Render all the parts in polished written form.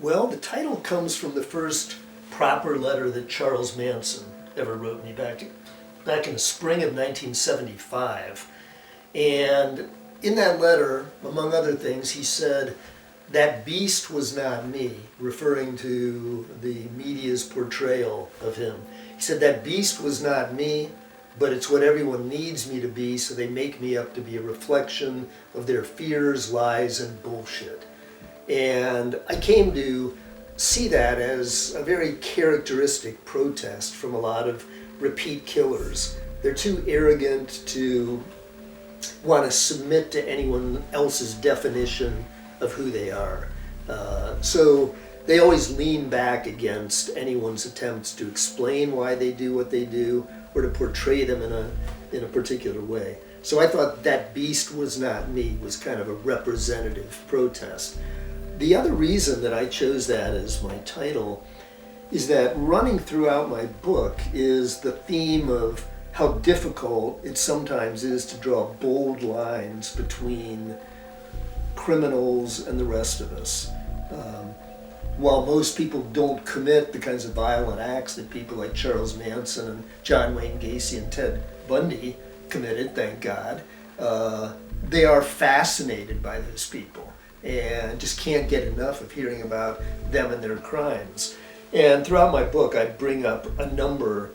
Well, the title comes from the first proper letter that Charles Manson ever wrote me back in the spring of 1975. And in that letter, among other things, he said, "That beast was not me," referring to the media's portrayal of him. He said, "That beast was not me, but it's what everyone needs me to be, so they make me up to be a reflection of their fears, lies, and bullshit." And I came to see that as a very characteristic protest from a lot of repeat killers. They're too arrogant to want to submit to anyone else's definition of who they are. So they always lean back against anyone's attempts to explain why they do what they do or to portray them in a particular way. So I thought "That beast was not me" was kind of a representative protest. The other reason that I chose that as my title is that running throughout my book is the theme of how difficult it sometimes is to draw bold lines between criminals and the rest of us. While most people don't commit the kinds of violent acts that people like Charles Manson and John Wayne Gacy and Ted Bundy committed, thank God, they are fascinated by those people and just can't get enough of hearing about them and their crimes. And throughout my book, I bring up a number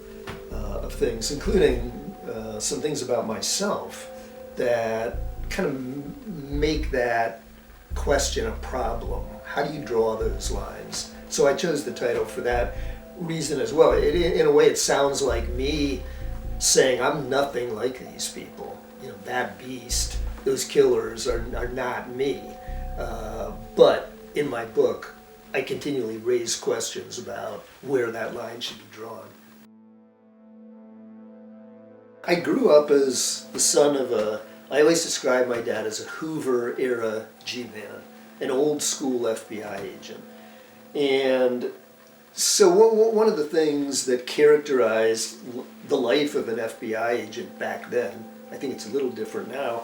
of things, including some things about myself that kind of make that question a problem. How do you draw those lines? So I chose the title for that reason as well. In a way, it sounds like me saying I'm nothing like these people. You know, that beast, those killers are not me. But in my book, I continually raise questions about where that line should be drawn. I grew up as the son of I always describe my dad as a Hoover-era G-man, an old-school FBI agent. And so one of the things that characterized the life of an FBI agent back then, I think it's a little different now,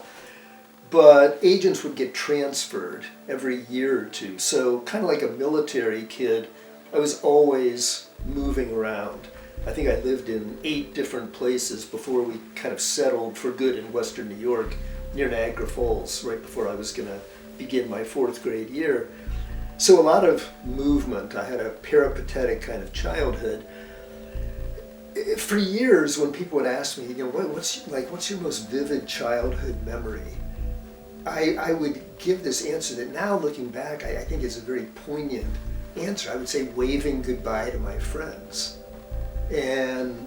but agents would get transferred every year or two. So kind of like a military kid, I was always moving around. I think I lived in 8 different places before we kind of settled for good in Western New York, near Niagara Falls, right before I was going to begin my 4th grade year. So a lot of movement. I had a peripatetic kind of childhood. For years, when people would ask me, you know, what's your most vivid childhood memory? I would give this answer that now, looking back, I think is a very poignant answer. I would say waving goodbye to my friends. And,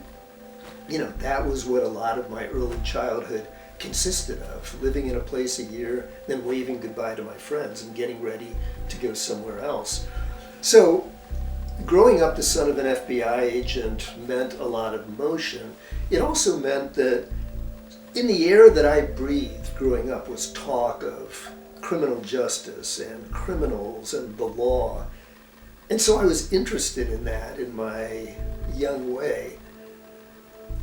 you know, that was what a lot of my early childhood consisted of, living in a place a year, then waving goodbye to my friends and getting ready to go somewhere else. So growing up the son of an FBI agent meant a lot of emotion. It also meant that in the air that I breathed growing up was talk of criminal justice and criminals and the law. And so I was interested in that in my young way.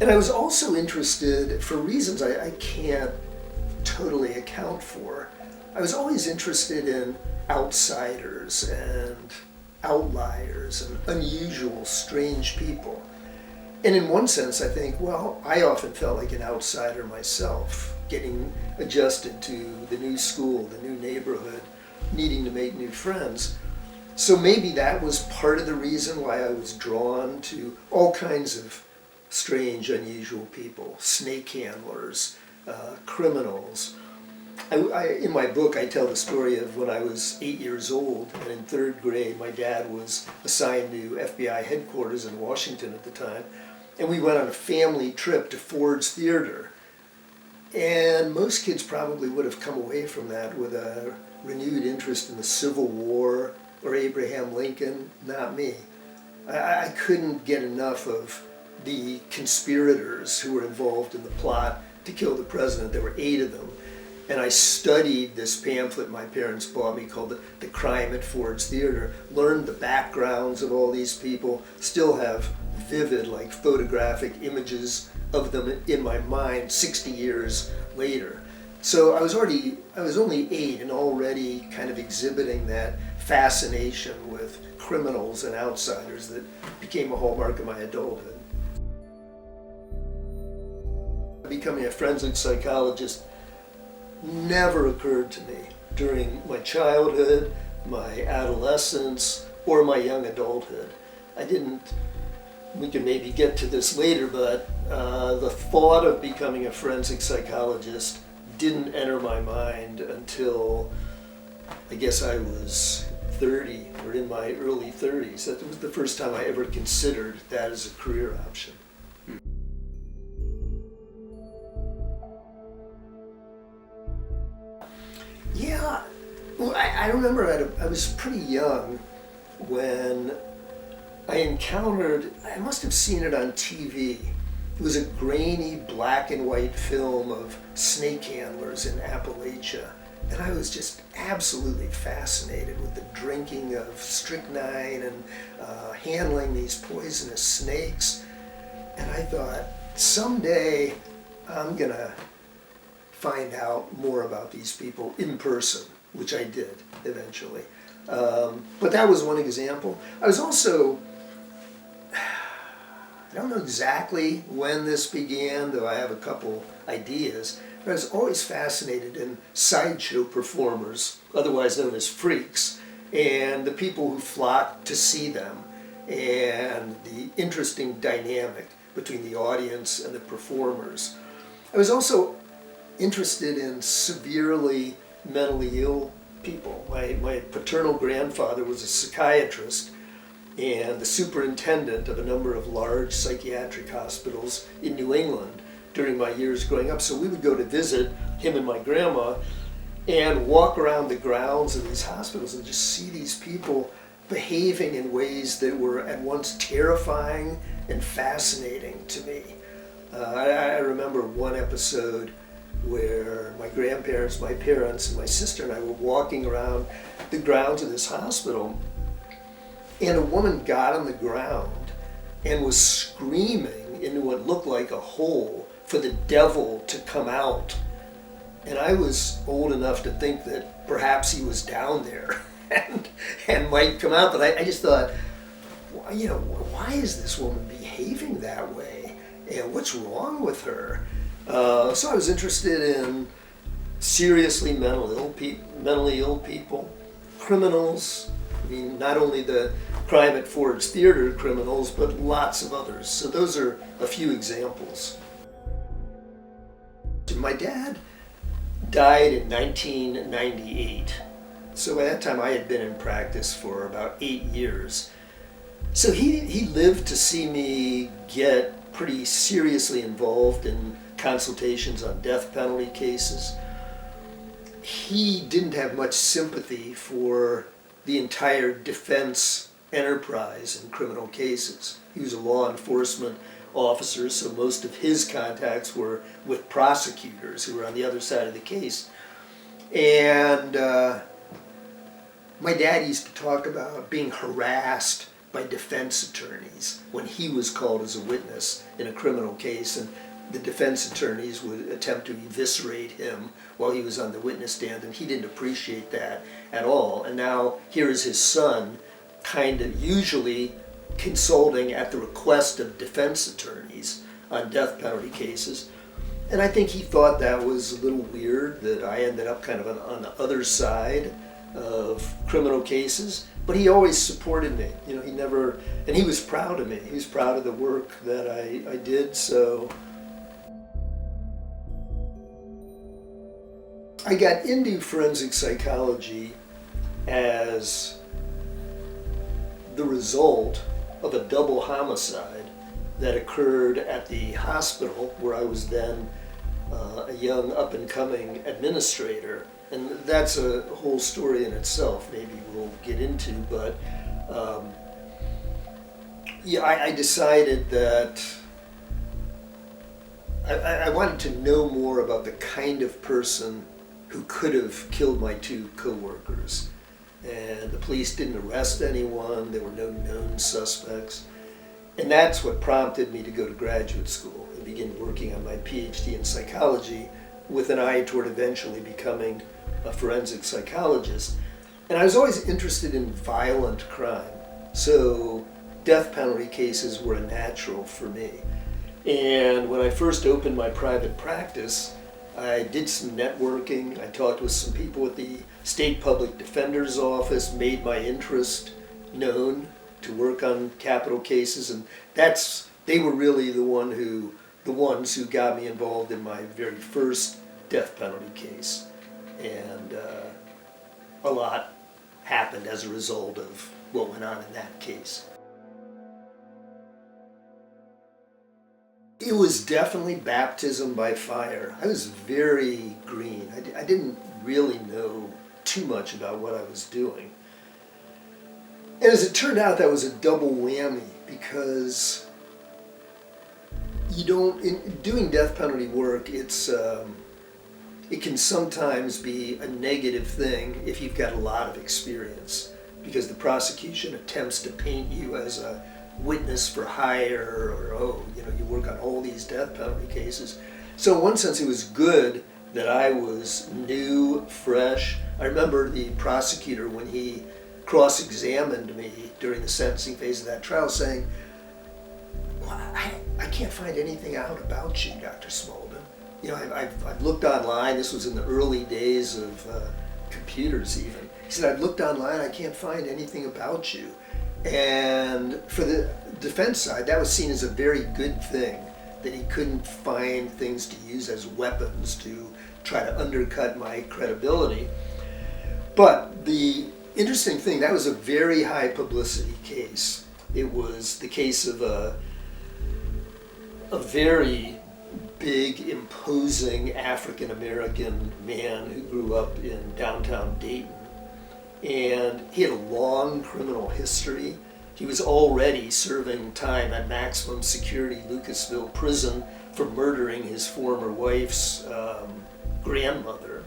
And I was also interested, for reasons I can't totally account for, I was always interested in outsiders and outliers and unusual, strange people. And in one sense, I think, well, I often felt like an outsider myself, getting adjusted to the new school, the new neighborhood, needing to make new friends. So maybe that was part of the reason why I was drawn to all kinds of strange, unusual people, snake handlers, criminals. In my book, I tell the story of when I was 8 years old, and in 3rd grade, my dad was assigned to FBI headquarters in Washington at the time, and we went on a family trip to Ford's Theater. And most kids probably would have come away from that with a renewed interest in the Civil War or Abraham Lincoln. Not me. I couldn't get enough of the conspirators who were involved in the plot to kill the president. There were 8 of them. And I studied this pamphlet my parents bought me called The Crime at Ford's Theater, learned the backgrounds of all these people, still have vivid, like photographic images of them in my mind 60 years later. So I was only 8 and already kind of exhibiting that fascination with criminals and outsiders that became a hallmark of my adulthood. Becoming a forensic psychologist never occurred to me during my childhood, my adolescence, or my young adulthood. We can maybe get to this later, but the thought of becoming a forensic psychologist didn't enter my mind until I guess I was 30 or in my early 30s. That was the first time I ever considered that as a career option. Yeah, well, I remember I was pretty young when I encountered, I must have seen it on TV. It was a grainy black and white film of snake handlers in Appalachia. And I was just absolutely fascinated with the drinking of strychnine and handling these poisonous snakes. And I thought, someday I'm gonna find out more about these people in person, which I did eventually. But that was one example. I was also, I don't know exactly when this began, though I have a couple ideas, but I was always fascinated in sideshow performers, otherwise known as freaks, and the people who flocked to see them, and the interesting dynamic between the audience and the performers. I was also interested in severely mentally ill people. My paternal grandfather was a psychiatrist and the superintendent of a number of large psychiatric hospitals in New England during my years growing up. So we would go to visit him and my grandma and walk around the grounds of these hospitals and just see these people behaving in ways that were at once terrifying and fascinating to me. I remember one episode where my grandparents, my parents, and my sister and I were walking around the grounds of this hospital, and a woman got on the ground and was screaming into what looked like a hole for the devil to come out. And I was old enough to think that perhaps he was down there and might come out, but I just thought, you know, why is this woman behaving that way? And what's wrong with her? So I was interested in seriously mentally ill people, criminals. I mean, not only the Crime at Ford's Theater criminals, but lots of others. So those are a few examples. My dad died in 1998. So at that time I had been in practice for about 8 years. So he lived to see me get pretty seriously involved in consultations on death penalty cases. He didn't have much sympathy for the entire defense enterprise in criminal cases. He was a law enforcement officer, so most of his contacts were with prosecutors who were on the other side of the case. And my dad used to talk about being harassed by defense attorneys when he was called as a witness in a criminal case, and the defense attorneys would attempt to eviscerate him while he was on the witness stand, and he didn't appreciate that at all. And now here is his son kind of usually consulting at the request of defense attorneys on death penalty cases. And I think he thought that was a little weird that I ended up kind of on the other side of criminal cases, but he always supported me. You know, he never, and he was proud of me. He was proud of the work that I did, so I got into forensic psychology as the result of a double homicide that occurred at the hospital where I was then a young up-and-coming administrator. And that's a whole story in itself, maybe we'll get into, but yeah, I decided that I wanted to know more about the kind of person who could have killed my two co-workers. And the police didn't arrest anyone, there were no known suspects. And that's what prompted me to go to graduate school and begin working on my PhD in psychology with an eye toward eventually becoming a forensic psychologist. And I was always interested in violent crime, so death penalty cases were a natural for me. And when I first opened my private practice, I did some networking. I talked with some people at the State Public Defender's Office, made my interest known to work on capital cases, and they were really the ones who got me involved in my very first death penalty case. And a lot happened as a result of what went on in that case. It was definitely baptism by fire. I was very green. I didn't really know too much about what I was doing. And as it turned out, that was a double whammy, because in doing death penalty work, it can sometimes be a negative thing if you've got a lot of experience, because the prosecution attempts to paint you as a witness for hire, or you work on all these death penalty cases. So in one sense it was good that I was new, fresh. I remember the prosecutor, when he cross-examined me during the sentencing phase of that trial, saying, well, I can't find anything out about you, Dr. Smalldon. I've looked online. This was in the early days of computers even. He said, I've looked online, I can't find anything about you. And for the defense side, that was seen as a very good thing, that he couldn't find things to use as weapons to try to undercut my credibility. But the interesting thing, that was a very high publicity case. It was the case of a very big, imposing African-American man who grew up in downtown Dayton. And he had a long criminal history. He was already serving time at maximum security Lucasville prison for murdering his former wife's grandmother.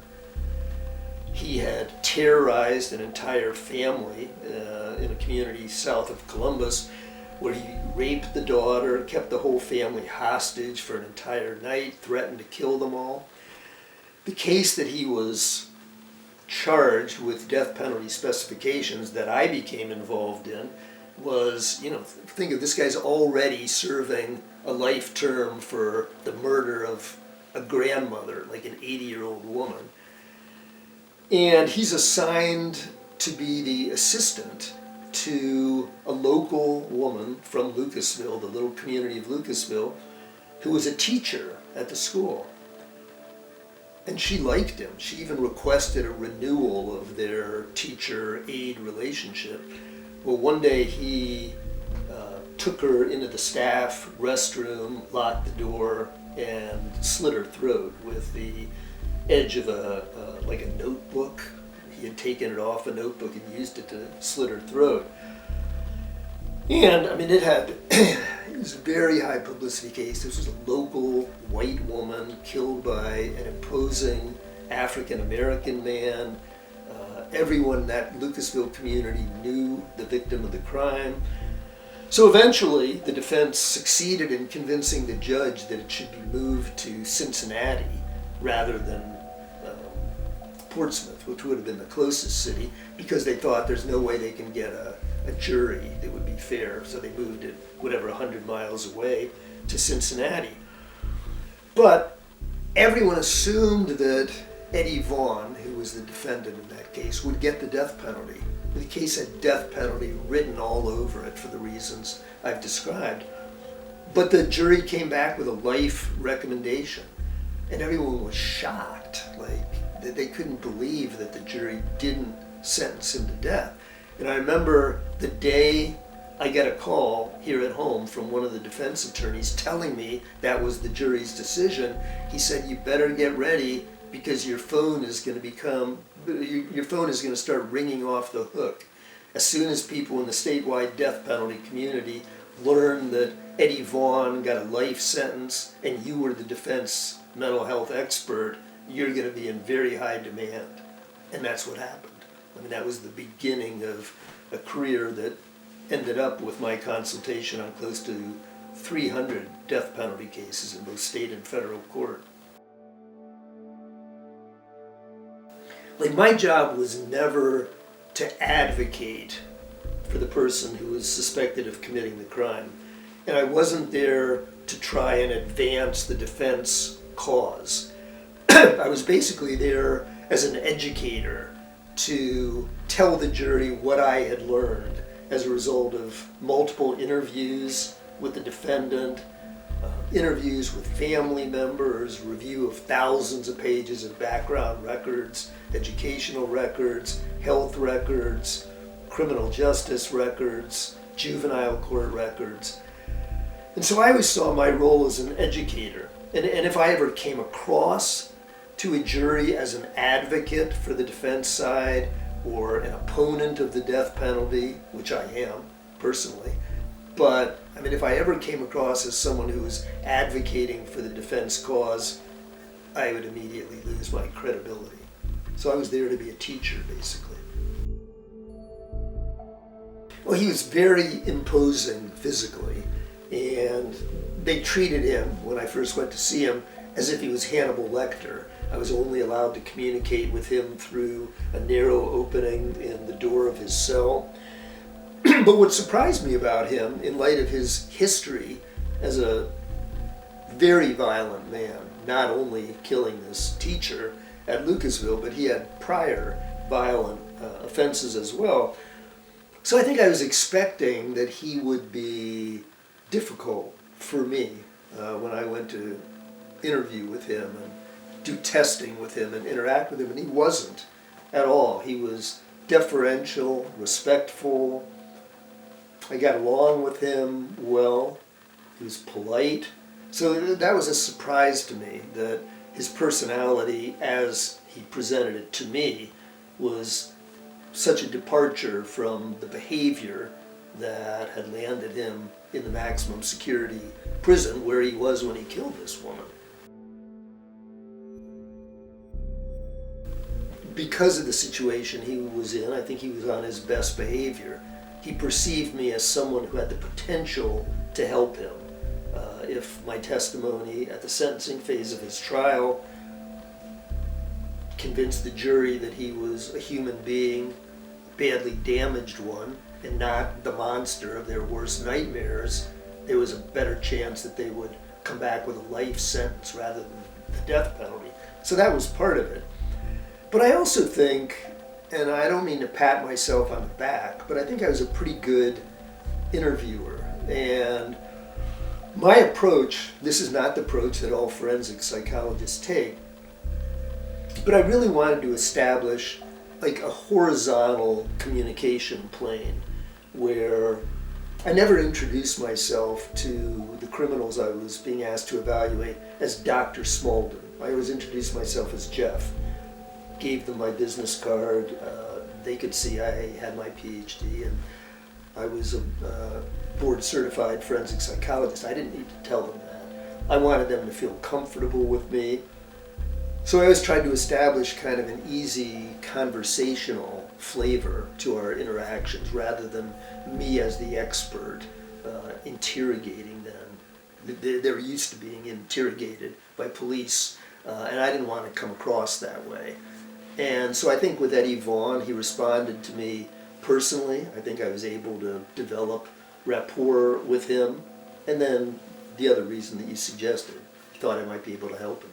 He had terrorized an entire family in a community south of Columbus, where he raped the daughter, kept the whole family hostage for an entire night, threatened to kill them all. The case that he was charged with death penalty specifications that I became involved in was, think of this guy's already serving a life term for the murder of a grandmother, like an 80-year-old woman. And he's assigned to be the assistant to a local woman from Lucasville, the little community of Lucasville, who was a teacher at the school. And she liked him. She even requested a renewal of their teacher-aide relationship. Well, one day he took her into the staff restroom, locked the door, and slit her throat with the edge of like a notebook. He had taken it off a notebook and used it to slit her throat. And it was a very high publicity case. This was a local white woman killed by an imposing African American man. Everyone in that Lucasville community knew the victim of the crime. So eventually the defense succeeded in convincing the judge that it should be moved to Cincinnati rather than Portsmouth, which would have been the closest city, because they thought there's no way they can get a jury that would be fair. So they moved it, 100 miles away, to Cincinnati. But everyone assumed that Eddie Vaughn, who was the defendant in that case, would get the death penalty. The case had death penalty written all over it for the reasons I've described. But the jury came back with a life recommendation, and everyone was shocked. That they couldn't believe that the jury didn't sentence him to death. And I remember the day I got a call here at home from one of the defense attorneys telling me that was the jury's decision. He said, you better get ready, because your phone is going to start ringing off the hook. As soon as people in the statewide death penalty community learn that Eddie Vaughn got a life sentence and you were the defense mental health expert, you're going to be in very high demand. And that's what happened. That was the beginning of a career that ended up with my consultation on close to 300 death penalty cases in both state and federal court. My job was never to advocate for the person who was suspected of committing the crime. And I wasn't there to try and advance the defense cause. I was basically there as an educator to tell the jury what I had learned as a result of multiple interviews with the defendant, interviews with family members, review of thousands of pages of background records, educational records, health records, criminal justice records, juvenile court records. And so I always saw my role as an educator. And if I ever came across to a jury as an advocate for the defense side or an opponent of the death penalty, which I am personally, but I mean, if I ever came across as someone who was advocating for the defense cause, I would immediately lose my credibility. So I was there to be a teacher, basically. Well, he was very imposing physically, and they treated him, when I first went to see him, as if he was Hannibal Lecter. I was only allowed to communicate with him through a narrow opening in the door of his cell. But what surprised me about him, in light of his history as a very violent man, not only killing this teacher at Lucasville, but he had prior violent offenses as well. So I think I was expecting that he would be difficult for me when I went to interview with him and do testing with him and interact with him, and he wasn't at all. He was deferential, respectful. I got along with him well. He was polite. So that was a surprise to me, that his personality as he presented it to me was such a departure from the behavior that had landed him in the maximum security prison where he was when he killed this woman. Because of the situation he was in, I think he was on his best behavior. He perceived me as someone who had the potential to help him. If my testimony at the sentencing phase of his trial convinced the jury that he was a human being, a badly damaged one, and not the monster of their worst nightmares, there was a better chance that they would come back with a life sentence rather than the death penalty. So that was part of it. But I also think, and I don't mean to pat myself on the back, but I think I was a pretty good interviewer. And my approach, this is not the approach that all forensic psychologists take, but I really wanted to establish like a horizontal communication plane where I never introduced myself to the criminals I was being asked to evaluate as Dr. Smalldon. I always introduced myself as Jeff. Gave them my business card. They could see I had my PhD and I was a board certified forensic psychologist. I didn't need to tell them that. I wanted them to feel comfortable with me. So I always tried to establish kind of an easy conversational flavor to our interactions rather than me as the expert interrogating them. They're used to being interrogated by police and I didn't want to come across that way. And so I think with Eddie Vaughn, he responded to me personally. I think I was able to develop rapport with him. And then the other reason that you suggested, I thought I might be able to help him.